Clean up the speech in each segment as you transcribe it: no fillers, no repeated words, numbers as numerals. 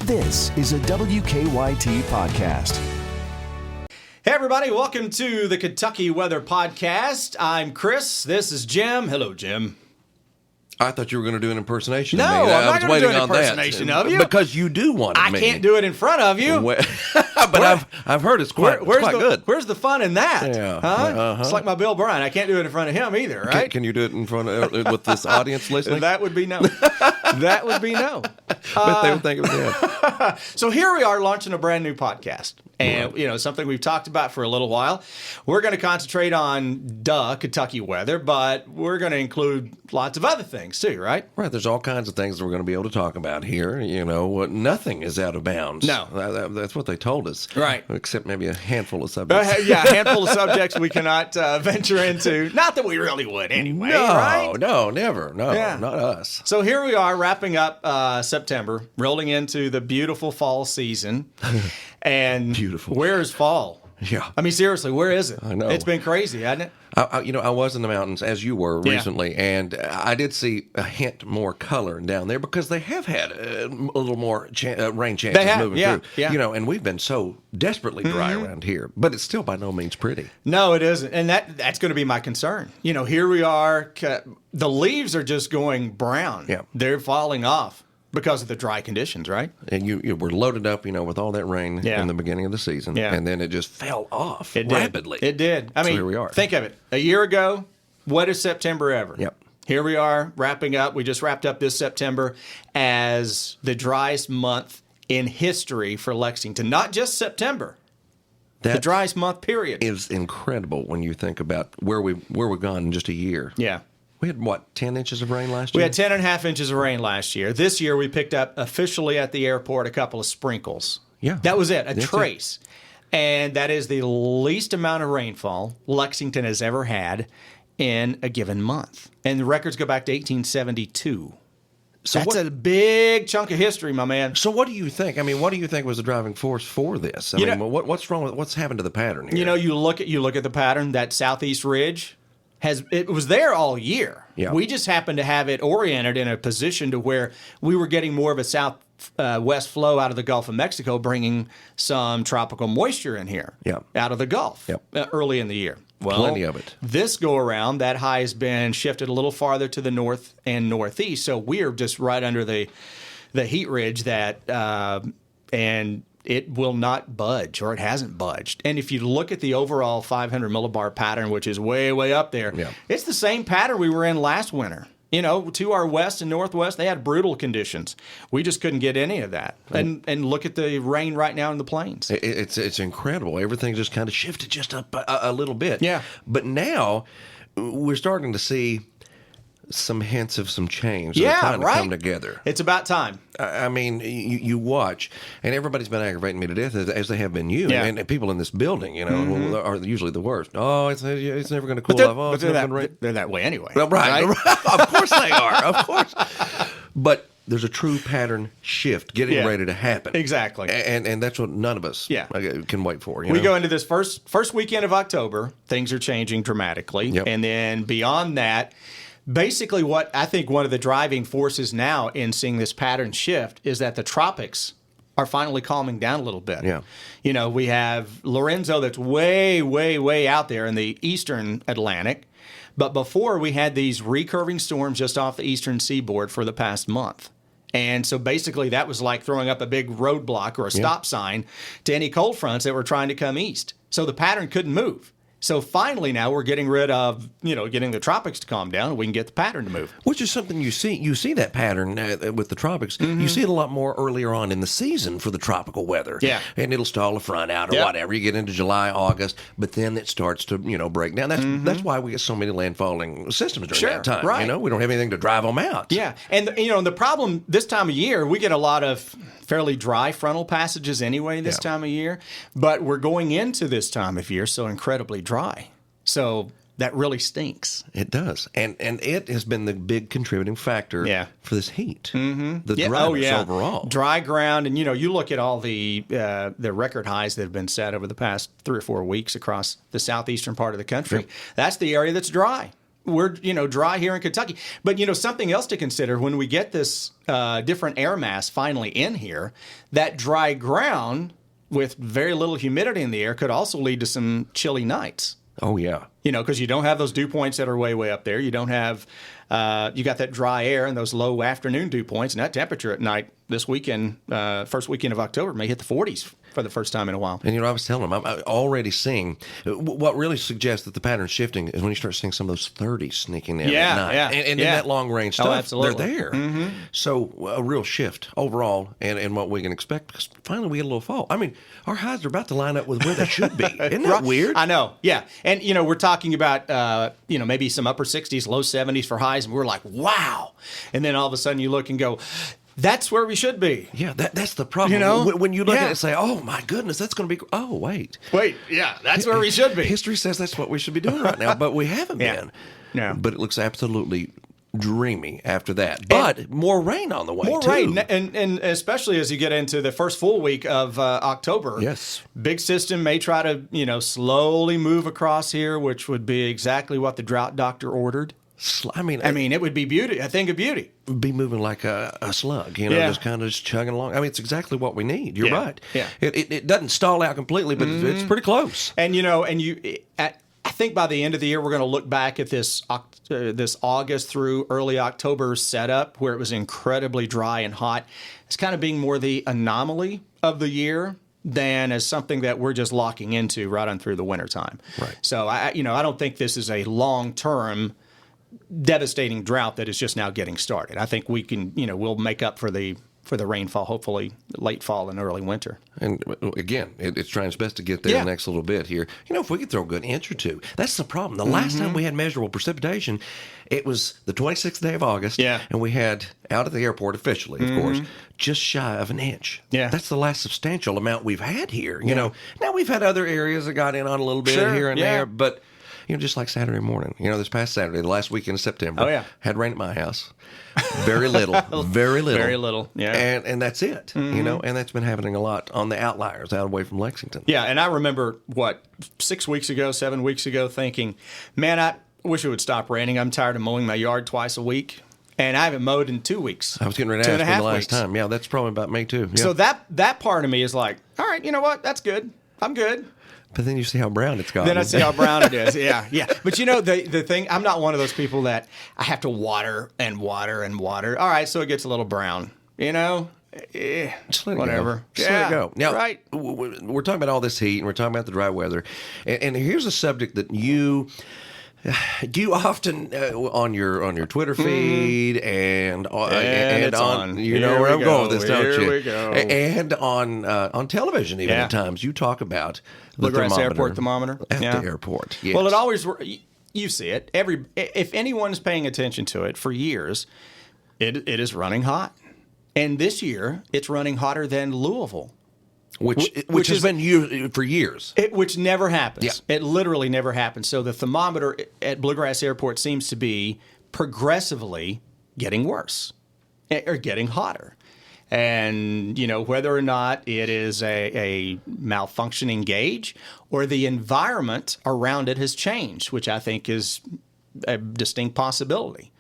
This is a WKYT podcast. Hey everybody, welcome to the Kentucky Weather Podcast. I'm Chris, this is Jim. Hello, Jim. I thought you were going to do an impersonation No, of me. I'm not was going to do waiting an on that. impersonation of you. Because you do want I me. can't do it in front of you. But I've heard it's quite good. Where's the fun in that? Yeah. Huh? Uh-huh. It's like my Bill Bryan. I can't do it in front of him either, right? Can you do it in front of with this audience listening? That would be no. That would be no. But they would think it was good. So here we are launching a brand new podcast. And, something we've talked about for a little while. We're going to concentrate on, Kentucky weather, but we're going to include lots of other things too, right? Right. There's all kinds of things that we're going to be able to talk about here. Nothing is out of bounds. No. That's what they told us. Right. Except maybe a handful of subjects. A handful of subjects we cannot venture into. Not that we really would anyway, right? No, never. No, Yeah. not us. So here we are wrapping up September, rolling into the beautiful fall season. And Beautiful. Where is fall? Yeah. I mean, seriously, where is it? I know. It's been crazy, hasn't it? I was in the mountains, as you were Yeah. recently, and I did see a hint more color down there because they have had a little more rain chances They have, moving yeah, through. yeah. And we've been so desperately dry around here, but it's still by no means pretty. No, it isn't. And that's going to be my concern. Here we are. The leaves are just going brown. Yeah. They're falling off because of the dry conditions, right? And you were loaded up, with all that rain Yeah. in the beginning of the season, Yeah. and then it just fell off It rapidly. Did. It did. I So mean, here we are. Think of it. A year ago, wettest September ever. Yep. Here we are wrapping up. We just wrapped up this September as the driest month in history for Lexington. Not just September. The That driest month period. is incredible when you think about where we've gone in just a year. Yeah. We had, 10 inches of rain last We year? had 10.5 inches of rain last year. This year, we picked up officially at the airport a couple of sprinkles. Yeah. That was it, a That's trace. And that is the least amount of rainfall Lexington has ever had in a given month. And the records go back to 1872. So That's what- a big chunk of history, my man. So what do you think? I mean, what do you think was the driving force for this? I mean, what's wrong with what's happened to the pattern here? You look at the pattern. That southeast ridge it was there all year. Yeah. We just happened to have it oriented in a position to where we were getting more of a south west flow out of the Gulf of Mexico, bringing some tropical moisture in here. Yeah. Out of the Gulf. Yep. Early in the year. Well, Plenty of it. This go around, that high has been shifted a little farther to the north and northeast, so we're just right under the heat ridge that and it will not budge, or it hasn't budged. And if you look at the overall 500 millibar pattern, which is way, way up there, Yeah. it's the same pattern we were in last winter. To our west and northwest, they had brutal conditions. We just couldn't get any of that. And look at the rain right now in the plains. It's incredible. Everything just kind of shifted just up a little bit. Yeah. But now we're starting to see some hints of some change that are Yeah, trying to right. come together. It's about time. I mean, you watch, and everybody's been aggravating me to death, as they have been you. Yeah. And people in this building, are usually the worst. Oh, it's never going to cool off. Oh, But it's never they're going to rain. they're that way anyway. Well, right. Of course they are. Of course. But there's a true pattern shift getting ready to happen. Exactly. And that's what none of us can wait for. We go into this first weekend of October, things are changing dramatically. Yep. And then beyond that, basically what I think one of the driving forces now in seeing this pattern shift is that the tropics are finally calming down a little bit. Yeah. We have Lorenzo that's way, way, way out there in the eastern Atlantic. But before, we had these recurving storms just off the eastern seaboard for the past month. And so basically that was like throwing up a big roadblock or a stop sign to any cold fronts that were trying to come east. So the pattern couldn't move. So finally now we're getting rid of, getting the tropics to calm down and we can get the pattern to move. Which is something you see. You see that pattern with the tropics. Mm-hmm. You see it a lot more earlier on in the season for the tropical weather. Yeah. And it'll stall a front out or Yep. whatever. You get into July, August, but then it starts to, break down. That's why we get so many landfalling systems during that time. Right. We don't have anything to drive them out. Yeah. And, the problem this time of year, we get a lot of fairly dry frontal passages anyway this time of year. But we're going into this time of year so incredibly dry. So that really stinks. It does. And it has been the big contributing factor for this heat. Mm-hmm. The dryness overall. Dry ground. And, you look at all the record highs that have been set over the past 3 or 4 weeks across the southeastern part of the country. Yep. That's the area that's dry. we're dry here in Kentucky. But something else to consider when we get this different air mass finally in here, that dry ground with very little humidity in the air could also lead to some chilly nights. Oh, yeah. Because you don't have those dew points that are way, way up there. You don't have, you got that dry air and those low afternoon dew points. And that temperature at night this weekend, first weekend of October, may hit the 40s for the first time in a while. And I was telling them, I'm already seeing what really suggests that the pattern's shifting is when you start seeing some of those 30s sneaking in at night. Yeah, and in that long range stuff, absolutely. they're there. Mm-hmm. So a real shift overall and what we can expect, because finally we get a little fall. I mean, our highs are about to line up with where they should be. Isn't that weird? I know, yeah. And, we're talking about, maybe some upper 60s, low 70s for highs, and we're like, wow. And then all of a sudden you look and go, that's where we should be. Yeah, that's the problem. When you look at it and say, oh, my goodness, that's going to be... Oh, wait. Yeah, that's where we should be. History says that's what we should be doing right now, but we haven't been. No. But it looks absolutely dreamy after that. But more rain on the way, More rain, and especially as you get into the first full week of October. Yes. Big system may try to, slowly move across here, which would be exactly what the drought doctor ordered. I mean, it would be beauty. A thing of beauty. Be moving like a slug, just kind of chugging along. I mean, it's exactly what we need. You're right. Yeah. It doesn't stall out completely, but it's pretty close. And I think by the end of the year, we're going to look back at this August through early October setup where it was incredibly dry and hot. It's kind of being more the anomaly of the year than as something that we're just locking into right on through the wintertime. Right. So I don't think this is a long-term devastating drought that is just now getting started. I think we can, we'll make up for the rainfall, hopefully late fall and early winter. And again, it's trying its best to get there the next little bit here. If we could throw a good inch or two, that's the problem. The last time we had measurable precipitation, it was the 26th day of August, and we had out at the airport officially, of course, just shy of an inch. Yeah. That's the last substantial amount we've had here. Now we've had other areas that got in on a little bit here and there, but just like Saturday morning. This past Saturday, the last weekend of September, had rain at my house. Very little, very little. Very little, yeah. And that's it, and that's been happening a lot on the outliers out away from Lexington. Yeah, and I remember, 7 weeks ago, thinking, man, I wish it would stop raining. I'm tired of mowing my yard twice a week. And I haven't mowed in 2 weeks. I was getting ready to ask for the last time. Yeah, that's probably about me too. Yeah. So that part of me is like, all right, you know what? That's good. I'm good. But then you see how brown it's gotten. Then I see how brown it is. Yeah. But the thing, I'm not one of those people that I have to water and water and water. All right, so it gets a little brown. Just let it whatever. Go. Just let it go. Now, we're talking about all this heat, and we're talking about the dry weather. And here's a subject that you often on your Twitter feed and on where I'm going with this, don't you? Here we go. And on television even at times you talk about the Bluegrass Airport thermometer at the airport. Yes. Well, it always you see it if anyone's paying attention to it for years, it is running hot, and this year it's running hotter than Louisville. Which has been for years. Which never happens. Yeah. It literally never happens. So the thermometer at Bluegrass Airport seems to be progressively getting worse or getting hotter. And, whether or not it is a malfunctioning gauge or the environment around it has changed, which I think is a distinct possibility.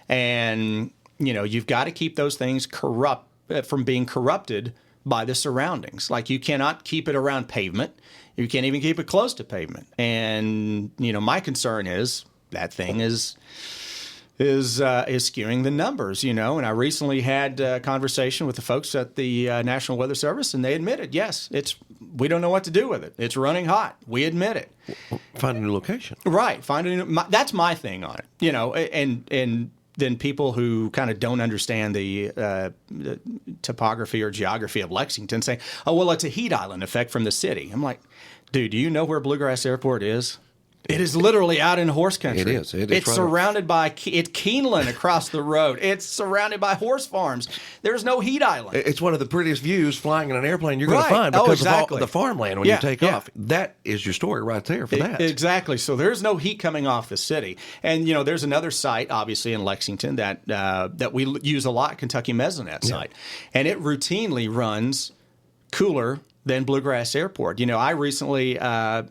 And, you've got to keep those things from being corrupted by the surroundings. Like you cannot keep it around pavement. You can't even keep it close to pavement. And, my concern is that thing is skewing the numbers, and I recently had a conversation with the folks at the National Weather Service, and they admitted, yes, we don't know what to do with it. It's running hot. We admit it. Find a new location. Right. That's my thing on it, and then people who kind of don't understand the topography or geography of Lexington say, oh, well, it's a heat island effect from the city. I'm like, dude, do you know where Bluegrass Airport is? It is literally out in horse country. It is. It's right surrounded by Keeneland across the road. It's surrounded by horse farms. There's no heat island. It's one of the prettiest views flying in an airplane you're going to find because of all the farmland when you take off. That is your story right there for that. Exactly. So there's no heat coming off the city. And, there's another site, obviously, in Lexington that we use a lot, Kentucky Mesonet site. And it routinely runs cooler than Bluegrass Airport. I recently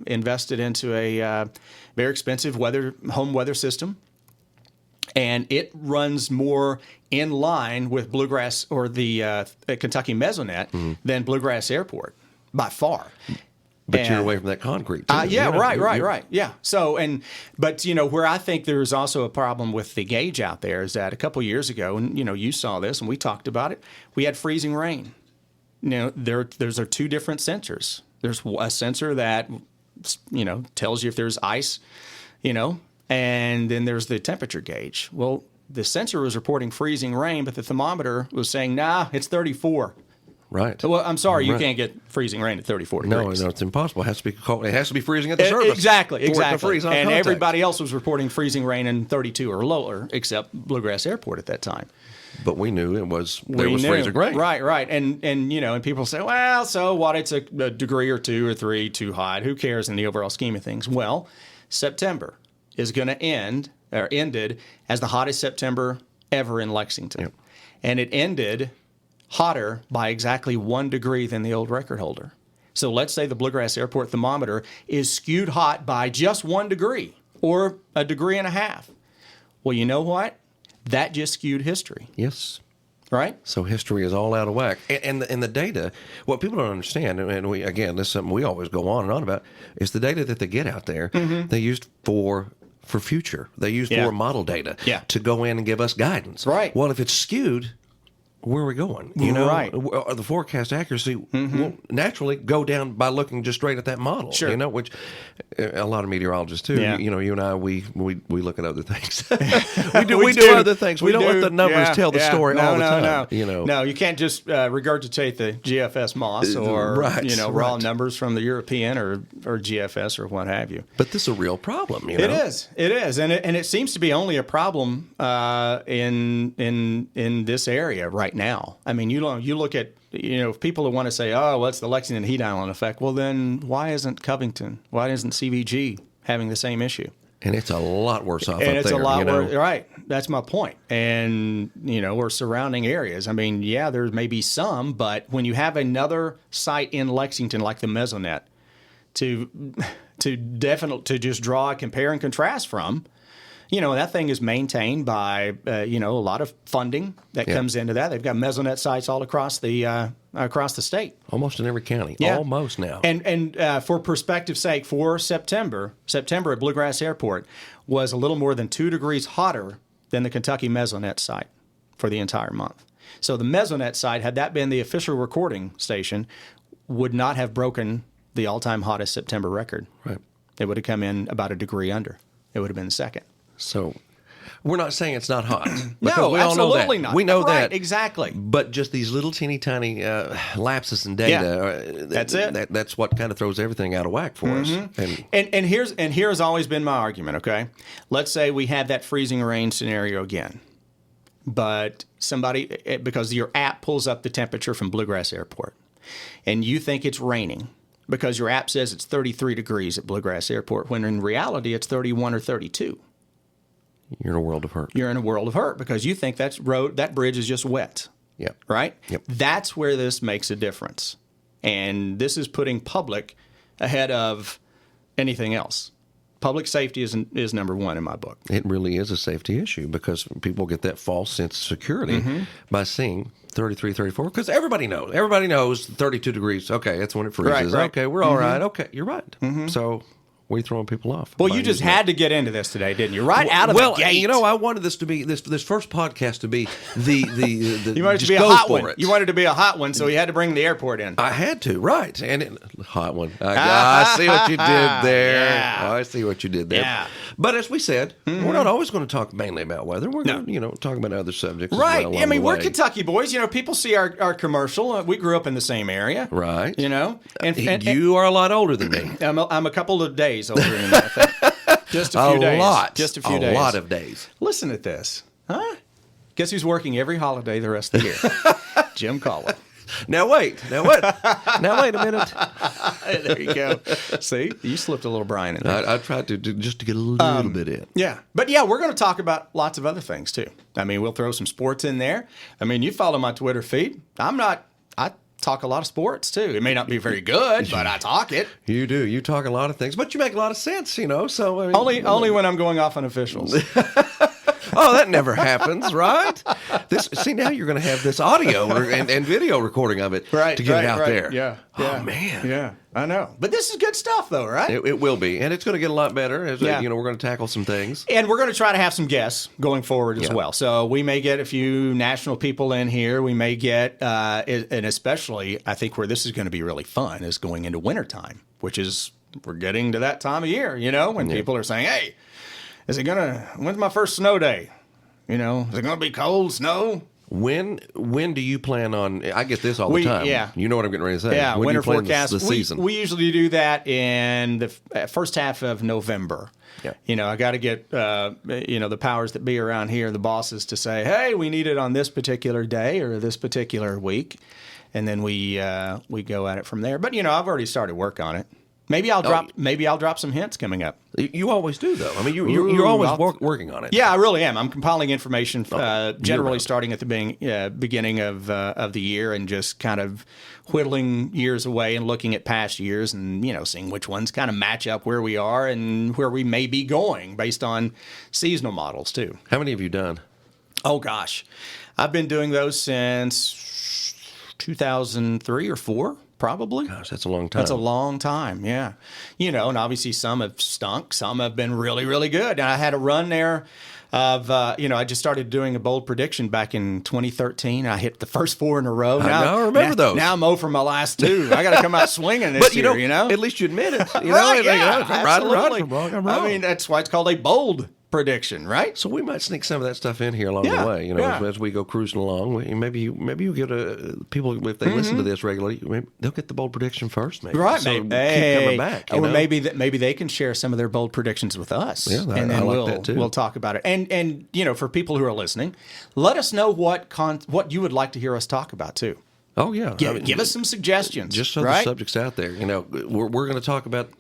invested into a very expensive home weather system, And it runs more in line with Bluegrass or the Kentucky Mesonet than Bluegrass Airport by far. But you're away from that concrete, too. Right. Yeah. So, but where I think there's also a problem with the gauge out there is that a couple years ago, and you saw this and we talked about it, we had freezing rain. There's two different sensors. There's a sensor that tells you if there's ice, and then there's the temperature gauge. Well, the sensor was reporting freezing rain, but the thermometer was saying, nah, it's 34. Right. Well, I'm sorry, you can't get freezing rain at 34 degrees. No, it's impossible. It has to be cold. It has to be freezing at the surface. Exactly. For it to freeze on and contact. everybody else was reporting freezing rain in 32 or lower, except Bluegrass Airport at that time. But we knew there was freezing rain. Right. And people say, well, so what? It's a degree or 2 or 3 too hot. Who cares in the overall scheme of things? Well, September is going to ended as the hottest September ever in Lexington. Yep. And it ended hotter by exactly 1 degree than the old record holder. So let's say the Bluegrass Airport thermometer is skewed hot by just 1 degree or a degree and a half. Well, you know what? That just skewed history. Yes. Right? So history is all out of whack. And the data, what people don't understand, and this is something we always go on and on about, is the data that they get out there, they used for future. They used for model data to go in and give us guidance. Right. Well, if it's skewed, where are we going? Right. The forecast accuracy will naturally go down by looking just straight at that model. Sure. Which a lot of meteorologists too. Yeah. You and I, we look at other things. we do other things. We don't let the numbers tell the story all the time. No, you can't just regurgitate the GFS Moss or raw numbers from the European or GFS or what have you. But this is a real problem. It is, and it seems to be only a problem in this area right now. I mean, you look at people who want to say, oh, well, it's the Lexington heat island effect. Well, then why isn't Covington? Why isn't CVG having the same issue? And it's a lot worse off up there. And it's a lot worse. Right. That's my point. And, we're surrounding areas. I mean, yeah, there may be some, but when you have another site in Lexington like the Mesonet to just draw a compare and contrast from, that thing is maintained by, a lot of funding that comes into that. They've got Mesonet sites all across the state. Almost in every county. Yeah. Almost now. And for perspective's sake, for September at Bluegrass Airport was a little more than 2 degrees hotter than the Kentucky Mesonet site for the entire month. So the Mesonet site, had that been the official recording station, would not have broken the all-time hottest September record. Right. It would have come in about a degree under. It would have been second. So we're not saying it's not hot. No, we all know absolutely that. not. We know right, that. Exactly. But just these little teeny tiny lapses in data. That's it. That's what kind of throws everything out of whack for us. And here's always been my argument, okay? Let's say we have that freezing rain scenario again. But because your app pulls up the temperature from Bluegrass Airport, and you think it's raining because your app says it's 33 degrees at Bluegrass Airport, when in reality it's 31 or 32. You're in a world of hurt. You're in a world of hurt because you think that bridge is just wet. Yep. Right? Yep. That's where this makes a difference. And this is putting public ahead of anything else. Public safety is number one in my book. It really is a safety issue because people get that false sense of security by seeing 33, 34. Because everybody knows 32 degrees. Okay, that's when it freezes. Right. Okay, we're all right. Okay, you're right. So we're throwing people off. Well, you just had to get into this today, didn't you? Right out of the gate. I wanted this to be this first podcast to be the you wanted it to be a hot one. You wanted it to be a hot one, so you had to bring the airport in. I had to, right? And hot one. I see what you did there. Yeah. I see what you did there. Yeah. But as we said, we're not always going to talk mainly about weather. We're going to talk about other subjects. Right. As well I mean, we're way. Kentucky boys. People see our commercial. We grew up in the same area. Right. And you are a lot older than me. I'm a couple of days older than that. Just a few days. Just a few days. A lot of days. Listen at this. Huh? Guess who's working every holiday the rest of the year? Jim Caldwell. Now wait a minute. There you go. See, you slipped a little Brian in there. I tried to just to get a little bit in. Yeah, but we're going to talk about lots of other things too. I mean, we'll throw some sports in there. I mean, you follow my Twitter feed. I talk a lot of sports too. It may not be very good, but I talk it. You do. You talk a lot of things, but you make a lot of sense. So only when I'm going off on officials. Oh, that never happens, right? See, now you're going to have this audio and video recording of it to get it out there. Yeah. Oh, man. Yeah, I know. But this is good stuff, though, right? It will be. And it's going to get a lot better. As Yeah. we're going to tackle some things. And we're going to try to have some guests going forward as well. So we may get a few national people in here. We may get, and especially, I think where this is going to be really fun is going into wintertime, which is, we're getting to that time of year, when people are saying, hey, when's my first snow day? Is it going to be cold, snow? When do you plan on? I get this all the time. Yeah. You know what I'm getting ready to say. Yeah, when winter do you plan forecast. The season. We usually do that in the first half of November. Yeah. I got to get the powers that be around here, the bosses, to say, hey, we need it on this particular day or this particular week, and then we go at it from there. But I've already started work on it. Maybe I'll drop some hints coming up. You always do, though. I mean, you're always working on it. Yeah, I really am. I'm compiling information generally starting at the beginning of the year and just kind of whittling years away and looking at past years and, seeing which ones kind of match up where we are and where we may be going based on seasonal models, too. How many have you done? Oh, gosh. I've been doing those since 2003 or 4. Probably. Gosh, that's a long time. That's a long time, yeah. And obviously some have stunk. Some have been really, really good. And I had a run there of, I just started doing a bold prediction back in 2013. I hit the first 4 in a row. I remember those. Now I'm 0 for my last 2. I got to come out swinging this year, At least you admit it. Right, yeah, absolutely. I'm wrong. I mean, that's why it's called a bold prediction, right? So we might sneak some of that stuff in here along the way. As we go cruising along. Maybe you get people, if they listen to this regularly, maybe they'll get the bold prediction first. Maybe Right, so maybe. Keep coming back. Or maybe they can share some of their bold predictions with us. Yeah, and then I like that too. We'll talk about it. And for people who are listening, let us know what you would like to hear us talk about too. Oh yeah, give us some suggestions. Just so the subjects out there, we're going to talk about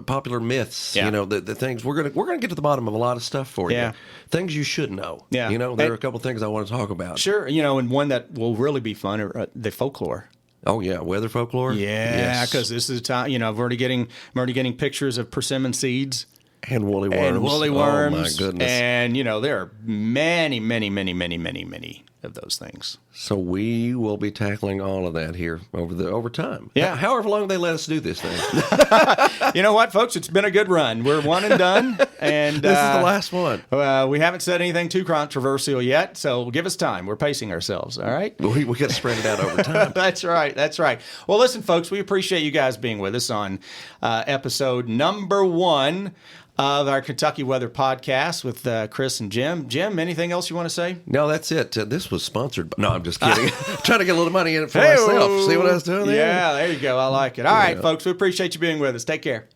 popular myths. Yeah. The things we're going to get to the bottom of a lot of stuff for you. Things you should know. Yeah, there are a couple things I want to talk about. Sure, and one that will really be fun are the folklore. Oh yeah, weather folklore. Yeah, because this is the time. I'm already getting pictures of persimmon seeds. And woolly worms. Oh, my goodness. And, there are many, many, many, many, many, many of those things. So we will be tackling all of that here over time. Yeah. However long they let us do this thing. You know what, folks? It's been a good run. We're one and done. And this is the last one. We haven't said anything too controversial yet, so give us time. We're pacing ourselves, all right? We got to spread it out over time. That's right. Well, listen, folks, we appreciate you guys being with us on episode number 1 of our Kentucky Weather Podcast with Chris and Jim. Jim, anything else you want to say? No, that's it. This was sponsored. No, I'm just kidding. Trying to get a little money in it for myself. See what I was doing there? Yeah, there you go. I like it. All right, folks, we appreciate you being with us. Take care.